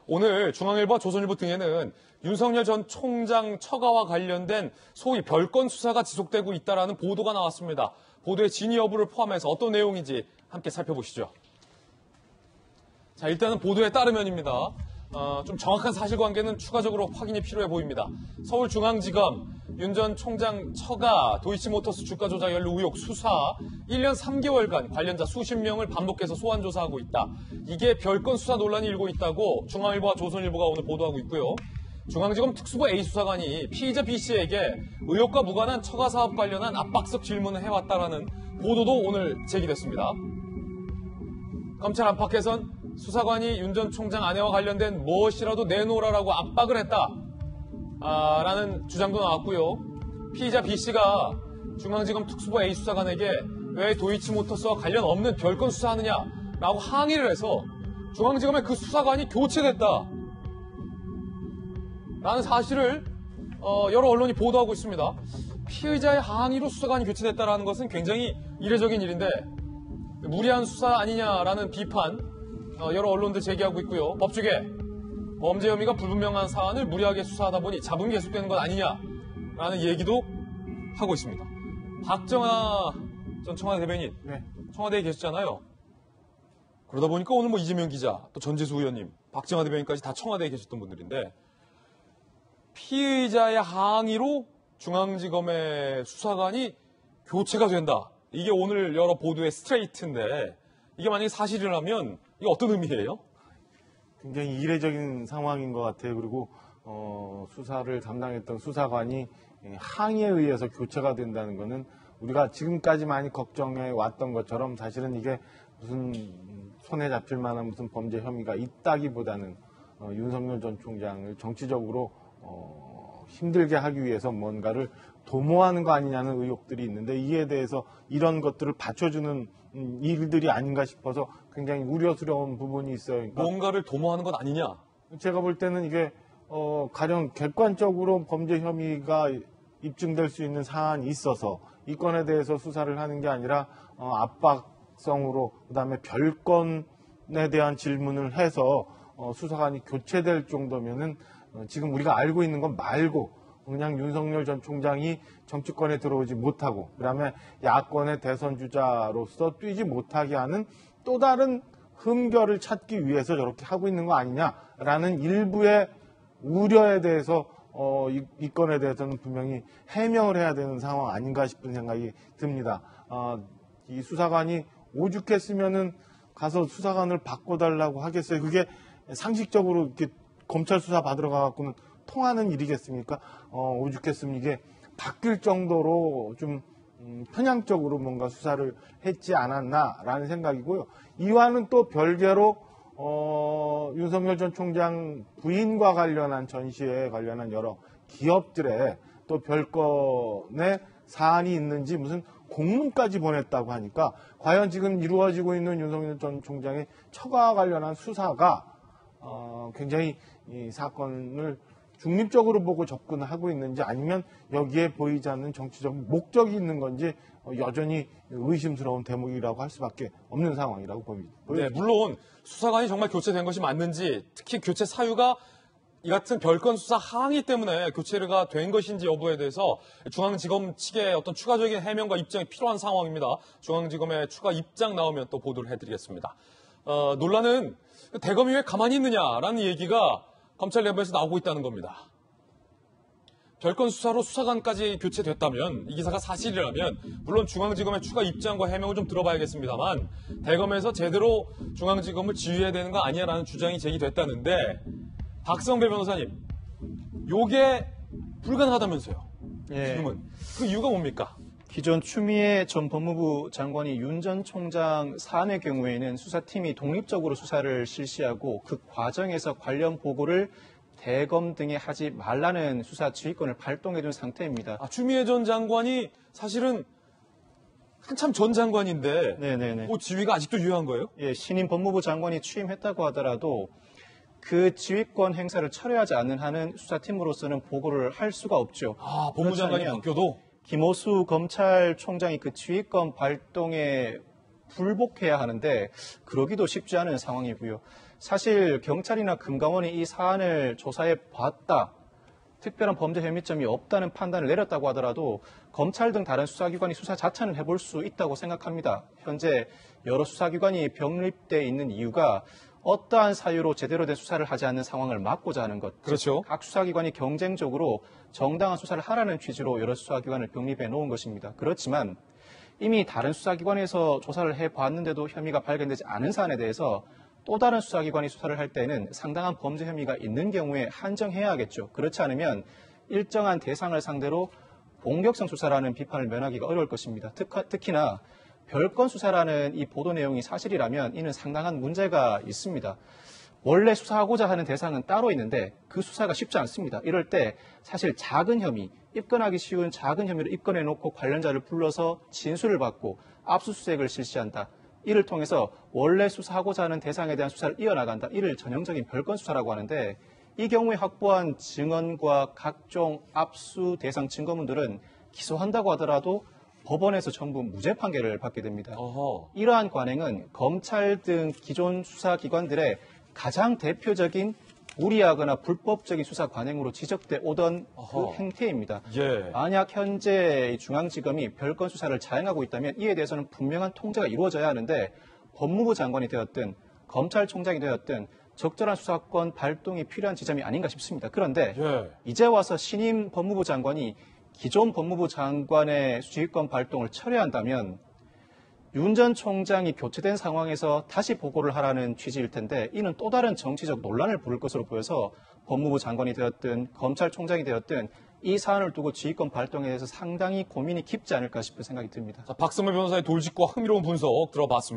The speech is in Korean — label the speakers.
Speaker 1: 오늘 중앙일보와 조선일보 등에는 윤석열 전 총장 처가와 관련된 소위 별건 수사가 지속되고 있다는 보도가 나왔습니다. 보도의 진위 여부를 포함해서 어떤 내용인지 함께 살펴보시죠. 자, 일단은 보도에 따르면입니다. 좀 정확한 사실관계는 추가적으로 확인이 필요해 보입니다. 서울중앙지검 윤 전 총장 처가 도이치모터스 주가 조작 연루 의혹 수사 1년 3개월간 관련자 수십 명을 반복해서 소환 조사하고 있다. 이게 별건 수사 논란이 일고 있다고 중앙일보와 조선일보가 오늘 보도하고 있고요. 중앙지검 특수부 A수사관이 피의자 B씨에게 의혹과 무관한 처가 사업 관련한 압박성 질문을 해왔다라는 보도도 오늘 제기됐습니다. 검찰 안팎에선 수사관이 윤 전 총장 아내와 관련된 무엇이라도 내놓으라고 압박을 했다. 라는 주장도 나왔고요. 피의자 B씨가 중앙지검 특수부 A수사관에게 왜 도이치모터스와 관련 없는 별건 수사하느냐라고 항의를 해서 중앙지검의 그 수사관이 교체됐다. 라는 사실을 여러 언론이 보도하고 있습니다. 피의자의 항의로 수사관이 교체됐다는 것은 굉장히 이례적인 일인데 무리한 수사 아니냐라는 비판 여러 언론들 제기하고 있고요. 법조계 범죄 혐의가 불분명한 사안을 무리하게 수사하다 보니 잡음이 계속되는 것 아니냐라는 얘기도 하고 있습니다. 박정하 전 청와대 대변인, 청와대에 계셨잖아요. 그러다 보니까 오늘 이재명 기자, 또 전재수 의원님, 박정하 대변인까지 다 청와대에 계셨던 분들인데 피의자의 항의로 중앙지검의 수사관이 교체가 된다. 이게 오늘 여러 보도의 스트레이트인데 이게 만약에 사실이라면 이게 어떤 의미예요?
Speaker 2: 굉장히 이례적인 상황인 것 같아요. 그리고 수사를 담당했던 수사관이 항의에 의해서 교체가 된다는 것은 우리가 지금까지 많이 걱정해 왔던 것처럼 사실은 이게 무슨 손에 잡힐 만한 무슨 범죄 혐의가 있다기보다는 윤석열 전 총장을 정치적으로 힘들게 하기 위해서 뭔가를 도모하는 거 아니냐는 의혹들이 있는데 이에 대해서 이런 것들을 받쳐주는 일들이 아닌가 싶어서 굉장히 우려스러운 부분이 있어요. 그러니까
Speaker 1: 뭔가를 도모하는 것 아니냐?
Speaker 2: 제가 볼 때는 이게 가령 객관적으로 범죄 혐의가 입증될 수 있는 사안이 있어서 이 건에 대해서 수사를 하는 게 아니라 압박성으로 그다음에 별건에 대한 질문을 해서 수사관이 교체될 정도면은 지금 우리가 알고 있는 건 말고 그냥 윤석열 전 총장이 정치권에 들어오지 못하고 그다음에 야권의 대선 주자로서 뛰지 못하게 하는 또 다른 흠결을 찾기 위해서 저렇게 하고 있는 거 아니냐라는 일부의 우려에 대해서 이 건에 대해서는 분명히 해명을 해야 되는 상황 아닌가 싶은 생각이 듭니다. 이 수사관이 오죽했으면은 가서 수사관을 바꿔달라고 하겠어요. 그게 상식적으로 이렇게 검찰 수사 받으러 가갖고는 통하는 일이겠습니까? 오죽했으면 이게 바뀔 정도로 좀 편향적으로 뭔가 수사를 했지 않았나라는 생각이고요. 이와는 또 별개로 윤석열 전 총장 부인과 관련한 전시에 관련한 여러 기업들의 또 별건의 사안이 있는지 무슨 공문까지 보냈다고 하니까 과연 지금 이루어지고 있는 윤석열 전 총장의 처가와 관련한 수사가 굉장히 이 사건을 중립적으로 보고 접근하고 있는지 아니면 여기에 보이지 않는 정치적 목적이 있는 건지 여전히 의심스러운 대목이라고 할 수밖에 없는 상황이라고 봅니다.
Speaker 1: 네, 물론 수사관이 정말 교체된 것이 맞는지 특히 교체 사유가 이 같은 별건 수사 항의 때문에 교체가 된 것인지 여부에 대해서 중앙지검 측의 어떤 추가적인 해명과 입장이 필요한 상황입니다. 중앙지검의 추가 입장 나오면 또 보도를 해드리겠습니다. 논란은 대검이 왜 가만히 있느냐라는 얘기가 검찰 내부에서 나오고 있다는 겁니다. 별건 수사로 수사관까지 교체됐다면 이 기사가 사실이라면 물론 중앙지검의 추가 입장과 해명을 좀 들어봐야겠습니다만 대검에서 제대로 중앙지검을 지휘해야 되는 거 아니냐라는 주장이 제기됐다는데 박성배 변호사님, 요게 불가능하다면서요.
Speaker 3: 예.
Speaker 1: 지금은. 그 이유가 뭡니까?
Speaker 3: 기존 추미애 전 법무부 장관이 윤 전 총장 사안의 경우에는 수사팀이 독립적으로 수사를 실시하고 그 과정에서 관련 보고를 대검 등에 하지 말라는 수사 지휘권을 발동해둔 상태입니다.
Speaker 1: 추미애 전 장관이 사실은 한참 전 장관인데
Speaker 3: 네네네.
Speaker 1: 그 지위가 아직도 유효한 거예요?
Speaker 3: 예, 신임 법무부 장관이 취임했다고 하더라도 그 지휘권 행사를 철회하지 않는 한은 수사팀으로서는 보고를 할 수가 없죠.
Speaker 1: 법무장관이 바뀌어도?
Speaker 3: 김호수 검찰총장이 그 지휘권 발동에 불복해야 하는데 그러기도 쉽지 않은 상황이고요. 사실 경찰이나 금감원이 이 사안을 조사해 봤다. 특별한 범죄 혐의점이 없다는 판단을 내렸다고 하더라도 검찰 등 다른 수사기관이 수사 자체는 해볼 수 있다고 생각합니다. 현재 여러 수사기관이 병립돼 있는 이유가 어떠한 사유로 제대로 된 수사를 하지 않는 상황을 막고자 하는 것.
Speaker 1: 그렇죠.
Speaker 3: 각 수사기관이 경쟁적으로 정당한 수사를 하라는 취지로 여러 수사기관을 병립해 놓은 것입니다. 그렇지만 이미 다른 수사기관에서 조사를 해봤는데도 혐의가 발견되지 않은 사안에 대해서 또 다른 수사기관이 수사를 할 때는 상당한 범죄 혐의가 있는 경우에 한정해야겠죠. 그렇지 않으면 일정한 대상을 상대로 공격성 수사라는 비판을 면하기가 어려울 것입니다. 특히나 별건 수사라는 이 보도 내용이 사실이라면 이는 상당한 문제가 있습니다. 원래 수사하고자 하는 대상은 따로 있는데 그 수사가 쉽지 않습니다. 이럴 때 사실 작은 혐의, 입건하기 쉬운 작은 혐의를 입건해놓고 관련자를 불러서 진술을 받고 압수수색을 실시한다. 이를 통해서 원래 수사하고자 하는 대상에 대한 수사를 이어나간다. 이를 전형적인 별건 수사라고 하는데 이 경우에 확보한 증언과 각종 압수 대상 증거물들은 기소한다고 하더라도 법원에서 전부 무죄 판결을 받게 됩니다.
Speaker 1: 어허.
Speaker 3: 이러한 관행은 검찰 등 기존 수사기관들의 가장 대표적인 무리하거나 불법적인 수사 관행으로 지적돼 오던 그
Speaker 1: 어허.
Speaker 3: 행태입니다.
Speaker 1: 예.
Speaker 3: 만약 현재 중앙지검이 별건 수사를 자행하고 있다면 이에 대해서는 분명한 통제가 이루어져야 하는데 법무부 장관이 되었든 검찰총장이 되었든 적절한 수사권 발동이 필요한 지점이 아닌가 싶습니다. 그런데
Speaker 1: 예.
Speaker 3: 이제 와서 신임 법무부 장관이 기존 법무부 장관의 수사권 발동을 철회한다면 윤 전 총장이 교체된 상황에서 다시 보고를 하라는 취지일 텐데 이는 또 다른 정치적 논란을 부를 것으로 보여서 법무부 장관이 되었든 검찰총장이 되었든 이 사안을 두고 지휘권 발동에 대해서 상당히 고민이 깊지 않을까 싶은 생각이 듭니다.
Speaker 1: 자, 박성물 변호사의 돌직구와 흥미로운 분석 들어봤습니다.